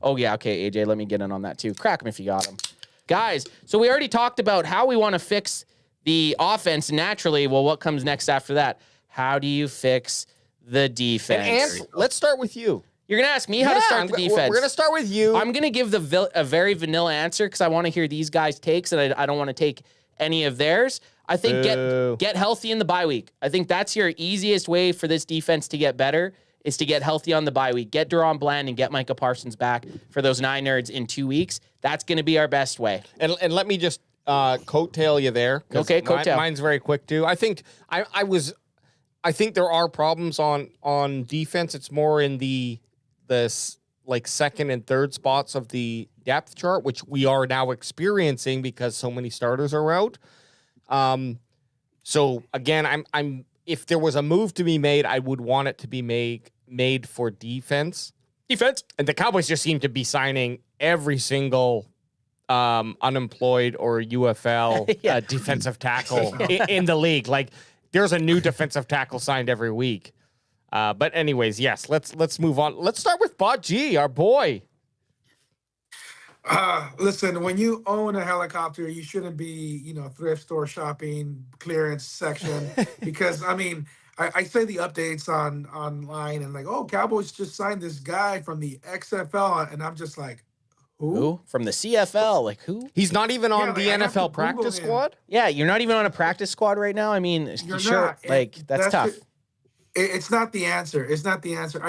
Oh, yeah. Okay, AJ, let me get in on that too. Crack him if you got him. Guys, so we already talked about how we want to fix the offense naturally. Well, what comes next after that? How do you fix the defense? And let's start with you. You're going to ask me how to start the defense. We're going to start with you. I'm going to give a very vanilla answer because I want to hear these guys' takes, and I don't want to take any of theirs. I think get healthy in the bye week. I think that's your easiest way for this defense to get better is to get healthy on the bye week. Get Deron Bland and get Micah Parsons back for those 9 nerds in 2 weeks. That's going to be our best way. And let me just coattail you there. Okay, coattail. Mine's very quick too. I think I think there are problems on defense. It's more in the like second and third spots of the depth chart, which we are now experiencing because so many starters are out. So again, I'm if there was a move to be made, I would want it to be made for defense. And the Cowboys just seem to be signing every single unemployed or UFL defensive tackle in the league. Like there's a new defensive tackle signed every week. But anyways, yes, let's move on. Let's start with Bot G, our boy. Listen, when you own a helicopter, you shouldn't be, thrift store shopping, clearance section, because I say the updates online and like, oh, Cowboys just signed this guy from the XFL, and I'm just like, who? From the CFL? Like who? He's not even on the NFL practice squad? Yeah, you're not even on a practice squad right now. I mean, you're sure, not. That's tough. It's not the answer. It's not the answer.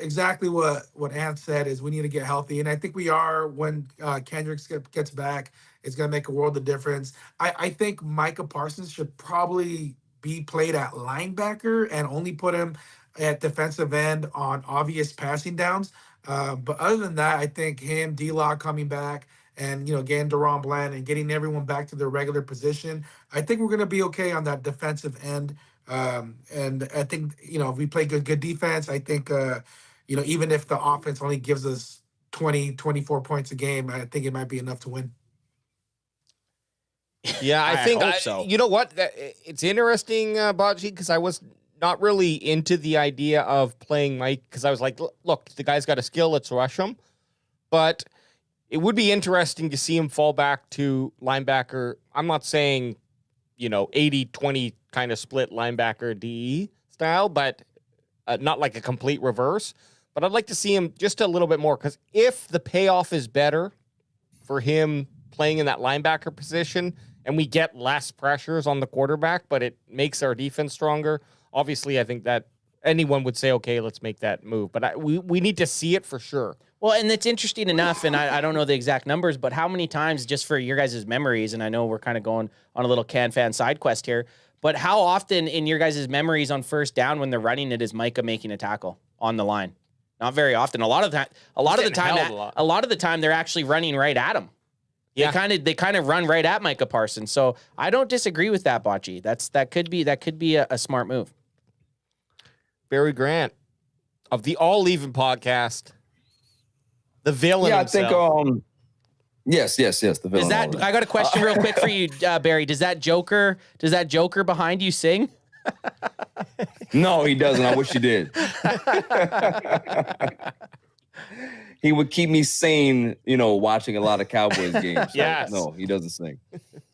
Exactly what Ant said is we need to get healthy, and I think we are. When Kendricks gets back, it's going to make a world of difference. I think Micah Parsons should probably be played at linebacker and only put him at defensive end on obvious passing downs. But other than that, I think him, D-Lock coming back, and getting Deron Bland and getting everyone back to their regular position, I think we're going to be okay on that defensive end. And I think, if we play good defense, I think, even if the offense only gives us 20, 24 points a game, I think it might be enough to win. Yeah, I think hope so. You know what? It's interesting, Baji, because I was not really into the idea of playing Mike because I was like, look, the guy's got a skill. Let's rush him. But it would be interesting to see him fall back to linebacker. I'm not saying, 80-20 kind of split linebacker DE style, but not like a complete reverse. But I'd like to see him just a little bit more because if the payoff is better for him playing in that linebacker position and we get less pressures on the quarterback, but it makes our defense stronger, obviously I think that anyone would say, okay, let's make that move. But we need to see it for sure. Well, and it's interesting enough, and I don't know the exact numbers, but how many times, just for your guys' memories, and I know we're kind of going on a little Can-Fan side quest here, but how often in your guys' memories on first down when they're running it is Micah making a tackle on the line? Not very often. A lot of the time they're actually running right at him. Yeah. They kind of run right at Micah Parsons. So I don't disagree with that, Bocce. That could be a smart move. Barry Grant of the All Even podcast. The villain himself. I think yes, the villain. I got a question real quick for you, Barry. Does that Joker behind you sing? No, he doesn't. I wish he did. He would keep me sane, watching a lot of Cowboys games. So, yes. No, he doesn't sing.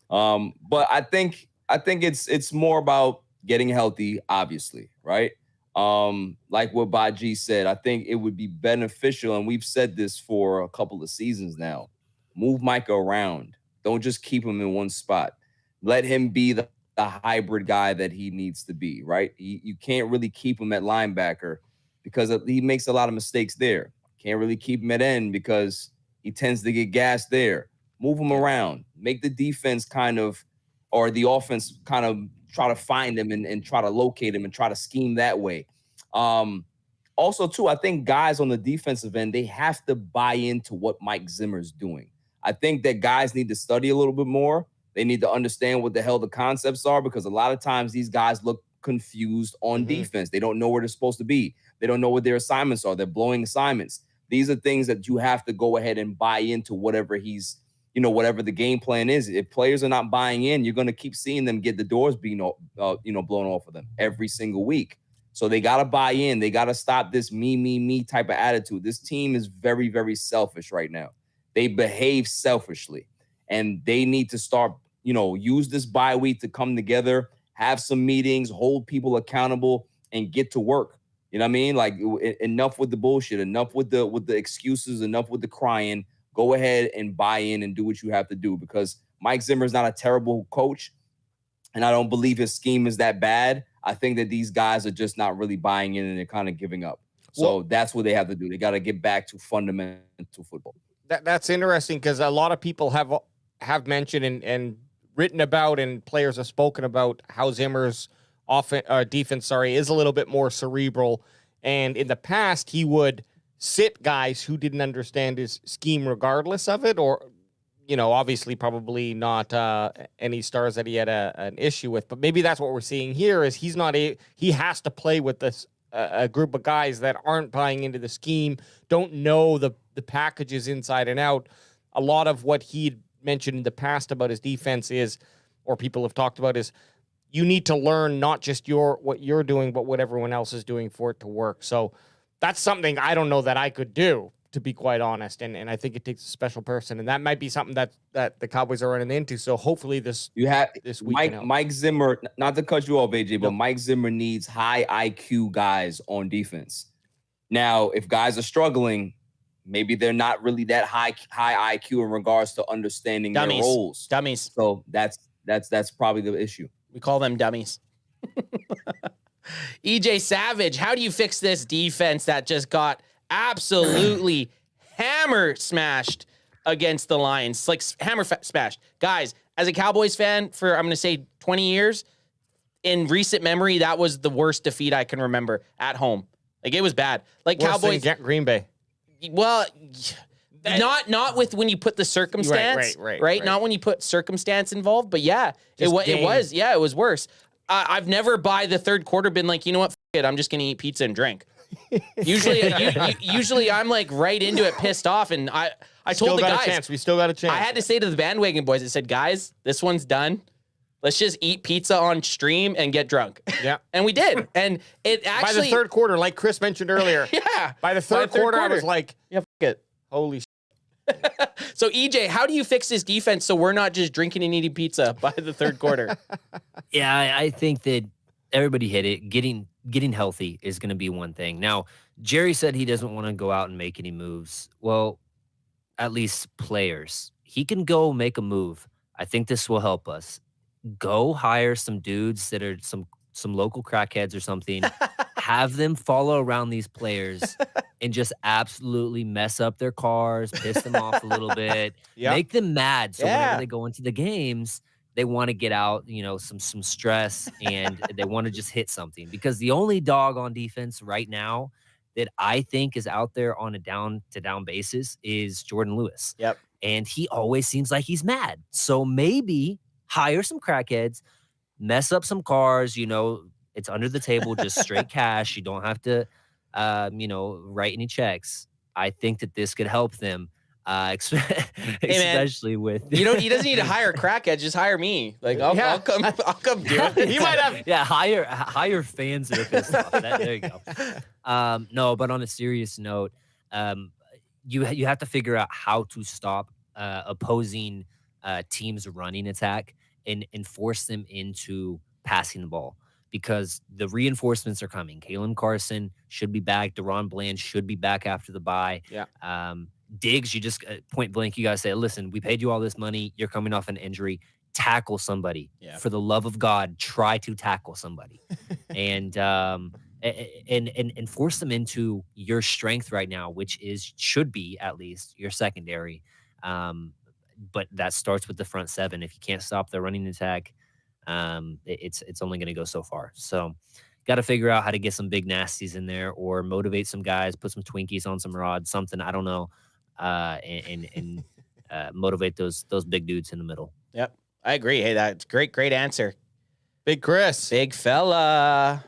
But I think it's more about getting healthy, obviously, right? Like what Baji said, I think it would be beneficial, and we've said this for a couple of seasons now. Move Micah around. Don't just keep him in one spot. Let him be the hybrid guy that he needs to be, right? You can't really keep him at linebacker because he makes a lot of mistakes there. Can't really keep him at end because he tends to get gassed there. Move him around. Make the defense or the offense kind of try to find him and try to locate him and try to scheme that way. Also, too, I think guys on the defensive end, they have to buy into what Mike Zimmer's doing. I think that guys need to study a little bit more. They need to understand what the hell the concepts are because a lot of times these guys look confused on defense. They don't know where they're supposed to be. They don't know what their assignments are. They're blowing assignments. These are things that you have to go ahead and buy into whatever whatever the game plan is. If players are not buying in, you're going to keep seeing them get the doors being, blown off of them every single week. So they got to buy in. They got to stop this me type of attitude. This team is very, very selfish right now. They behave selfishly, and they need to start, use this bye week to come together, have some meetings, hold people accountable, and get to work. You know what I mean? Like, enough with the bullshit, enough with the excuses, enough with the crying. Go ahead and buy in and do what you have to do, because Mike Zimmer is not a terrible coach, and I don't believe his scheme is that bad. I think that these guys are just not really buying in, and they're kind of giving up. So that's what they have to do. They got to get back to fundamental football. That's interesting, because a lot of people have mentioned and written about, and players have spoken about how Zimmer's defense is a little bit more cerebral. And in the past, he would sit guys who didn't understand his scheme regardless of it, or, obviously probably not any stars that he had an issue with. But maybe that's what we're seeing here is he has to play with this a group of guys that aren't buying into the scheme, don't know the packages inside and out. A lot of what he'd mentioned in the past about his defense is, or people have talked about, is you need to learn not just what you're doing, but what everyone else is doing for it to work. So that's something I don't know that I could do, to be quite honest. And I think it takes a special person, and that might be something that the Cowboys are running into. So hopefully this week. Mike Zimmer, not to cut you off, AJ, but Mike Zimmer needs high IQ guys on defense. Now, if guys are struggling, maybe they're not really that high IQ in regards to understanding their roles. Dummies. So that's probably the issue. We call them dummies. EJ Savage, how do you fix this defense that just got absolutely hammer smashed against the Lions? Like hammer smashed. Guys, as a Cowboys fan for, I'm going to say 20 years, in recent memory, that was the worst defeat I can remember at home. Like, it was bad. Like, Worst Cowboys. thing, Green Bay. Well, not with when you put the circumstance, right? Not when you put circumstance involved, but yeah, it was worse. I've never by the third quarter been like, you know what, f it, I'm just gonna eat pizza and drink. Usually I'm like right into it, pissed off, and I told the guys, we still got a chance. I had to say to the bandwagon boys, I said, guys, this one's done. Let's just eat pizza on stream and get drunk. Yeah. And we did. And it actually, by the third quarter, like Chris mentioned earlier. Yeah. By the third quarter, I was like, yeah, f it. Holy shit. So, EJ, how do you fix this defense so we're not just drinking and eating pizza by the third quarter? Yeah, I think that everybody hit it. Getting healthy is going to be one thing. Now, Jerry said he doesn't want to go out and make any moves. Well, at least players. He can go make a move. I think this will help us. Go hire some dudes that are some local crackheads or something. Have them follow around these players and just absolutely mess up their cars, piss them off a little bit, make them mad. So whenever they go into the games, they want to get out, some stress, and they want to just hit something. Because the only dog on defense right now that I think is out there on a down-to-down basis is Jordan Lewis. Yep. And he always seems like he's mad. So maybe hire some crackheads, mess up some cars, it's under the table, just straight cash. You don't have to, write any checks. I think that this could help them, especially with. He doesn't need to hire crackheads. Just hire me. Like I'll come do it. He might have. Hire fans that are pissed off. There you go. No, but on a serious note, you have to figure out how to stop opposing teams' running attack and force them into passing the ball, because the reinforcements are coming. Kalen Carson should be back. Deron Bland should be back after the bye. Yeah. Diggs, you just point blank, you guys say, listen, we paid you all this money. You're coming off an injury. Tackle somebody. Yeah. For the love of God, try to tackle somebody. and force them into your strength right now, which should be at least your secondary. But that starts with the front seven. If you can't stop the running attack, it's only going to go so far. So got to figure out how to get some big nasties in there, or motivate some guys, put some Twinkies on some rods, something, I don't know, and motivate those big dudes in the middle. Yep, I agree. Hey, that's great answer. Big Chris. Big fella.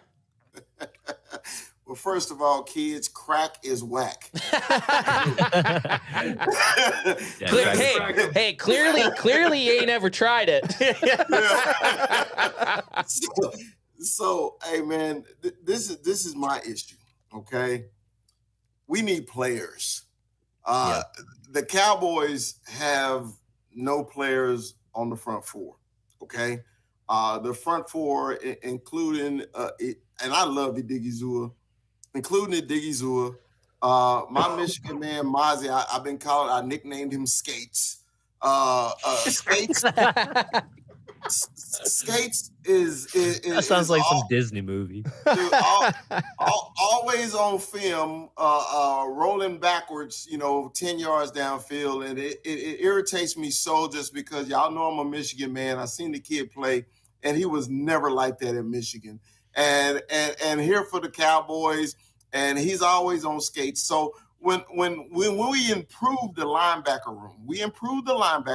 Well, first of all, kids, crack is whack. Hey, clearly you ain't ever tried it. So, hey man, this is my issue. Okay, we need players. Uh, The Cowboys have no players on the front four. Okay, the front four, including and I love the Diggy Zua, including the Diggy Zua. My Michigan man Mozzie, I've been calling. I nicknamed him Skates. Skates. Skates That sounds like some all, Disney movie. dude, always on film, rolling backwards, 10 yards downfield. And it irritates me so, just because y'all know I'm a Michigan man. I seen the kid play, and he was never like that in Michigan. And here for the Cowboys, and he's always on skates. So when we improved the linebacker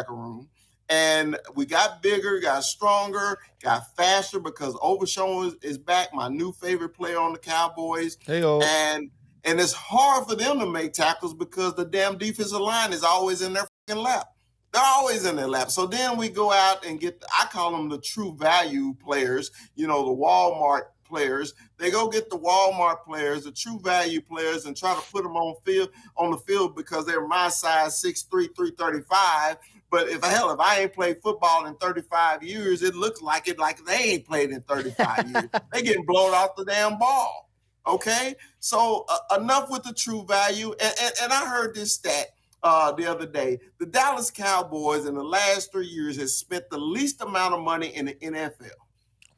room, and we got bigger, got stronger, got faster, because Overshown is back, my new favorite player on the Cowboys. Hey-o. And it's hard for them to make tackles because the damn defensive line is always in their fucking lap. They're always in their lap. So then we go out and get, I call them the true value players, the Walmart players. They go get the Walmart players, the true value players, and try to put them on the field because they're my size, 6'3", 335. But if I ain't played football in 35 years, it looks like they ain't played in 35 years. They getting blown off the damn ball. Okay, so enough with the true value. And I heard this stat the other day. The Dallas Cowboys in the last 3 years has spent the least amount of money in the NFL.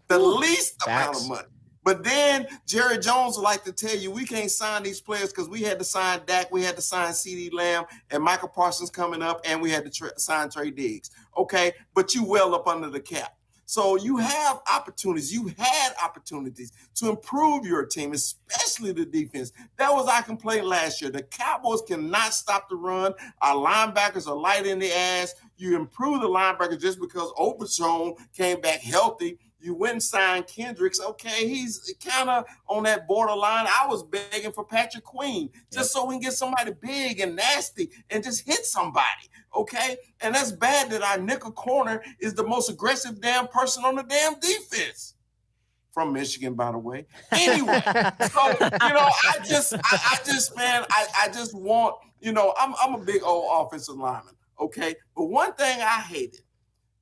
The least amount of money. But then Jerry Jones would like to tell you, we can't sign these players because we had to sign Dak, we had to sign CeeDee Lamb, and Michael Parsons coming up, and we had to sign Trey Diggs. Okay, but you well up under the cap. So you have opportunities. You had opportunities to improve your team, especially the defense. That was our complaint last year. The Cowboys cannot stop the run. Our linebackers are light in the ass. You improve the linebacker just because Overshown came back healthy. You went and signed Kendricks. Okay, he's kind of on that borderline. I was begging for Patrick Queen just so we can get somebody big and nasty and just hit somebody. Okay, and that's bad that our nickel corner is the most aggressive damn person on the damn defense. From Michigan, by the way. Anyway, so I just want, I'm a big old offensive lineman. Okay, but one thing I hated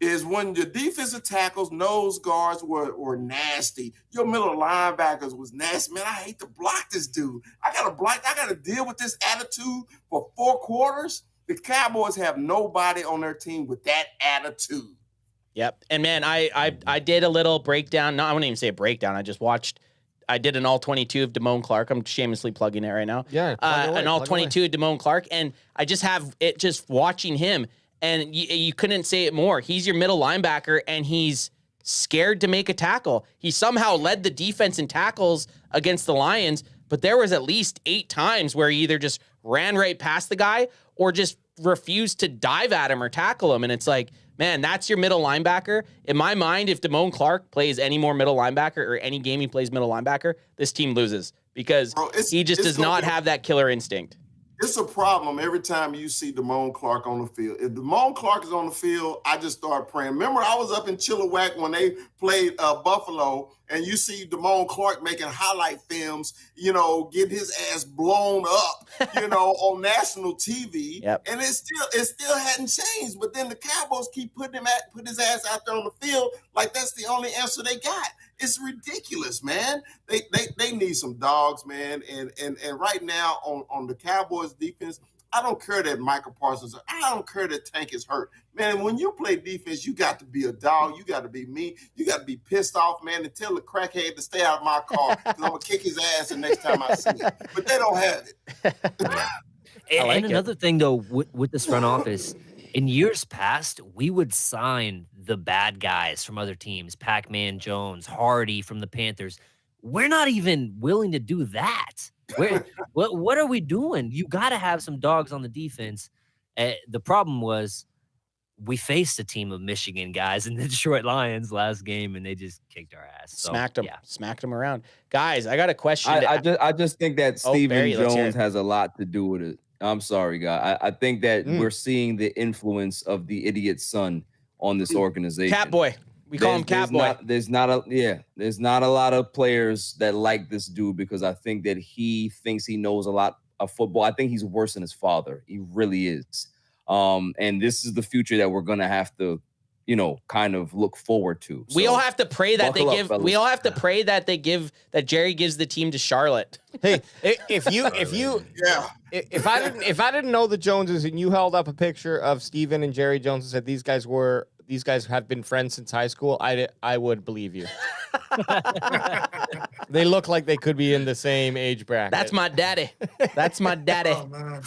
is when your defensive tackles, nose guards were nasty. Your middle linebackers was nasty. Man, I hate to block this dude. I gotta deal with this attitude for 4 quarters. The Cowboys have nobody on their team with that attitude. Yep. And man, I did a little breakdown. No, I wouldn't even say a breakdown. I did an all 22 of Damone Clark. I'm shamelessly plugging it right now. Yeah. An all 22 of Damone Clark. And I just have it just watching him. And you couldn't say it more. He's your middle linebacker, and he's scared to make a tackle. He somehow led the defense in tackles against the Lions, but there was at least 8 times where he either just ran right past the guy or just refused to dive at him or tackle him. And it's like, man, that's your middle linebacker. In my mind, if Damone Clark plays any more middle linebacker or any game he plays middle linebacker, this team loses because he just does not have that killer instinct. It's a problem every time you see Damone Clark on the field. If Damone Clark is on the field, I just start praying. Remember, I was up in Chilliwack when they played Buffalo, and you see Damone Clark making highlight films, getting his ass blown up, on national TV. Yep. And it still hadn't changed. But then the Cowboys keep putting his ass out there on the field like that's the only answer they got. It's ridiculous, man. They need some dogs, man. And right now on the Cowboys defense, I don't care that Michael Parsons, I don't care that Tank is hurt. Man, when you play defense, you got to be a dog. You got to be mean. You got to be pissed off, man, and tell the crackhead to stay out of my car because I'm going to kick his ass the next time I see him. But they don't have it. And another thing, though, with this front office, in years past, we would sign the bad guys from other teams, Pac-Man Jones, Hardy from the Panthers. We're not even willing to do that. What are we doing? You got to have some dogs on the defense. The problem was we faced a team of Michigan guys in the Detroit Lions last game, and they just kicked our ass. So, Smacked them around. Guys, I got a question. I just think that Stephen Barry, Jones has a lot to do with it. I'm sorry, guy. I think that we're seeing the influence of the idiot son on this organization. Cat boy. We call him Catboy. There's not a lot of players that like this dude because I think that he thinks he knows a lot of football. I think he's worse than his father. He really is. And this is the future that we're gonna have to, kind of look forward to. We So, all have to pray that buckle up, fellas. we all have to pray that that Jerry gives the team to Charlotte. Hey, if I didn't know the Joneses and you held up a picture of Steven and Jerry Jones and said these guys have been friends since high school, I would believe you. They look like they could be in the same age bracket. That's my daddy. That's my daddy. Oh man.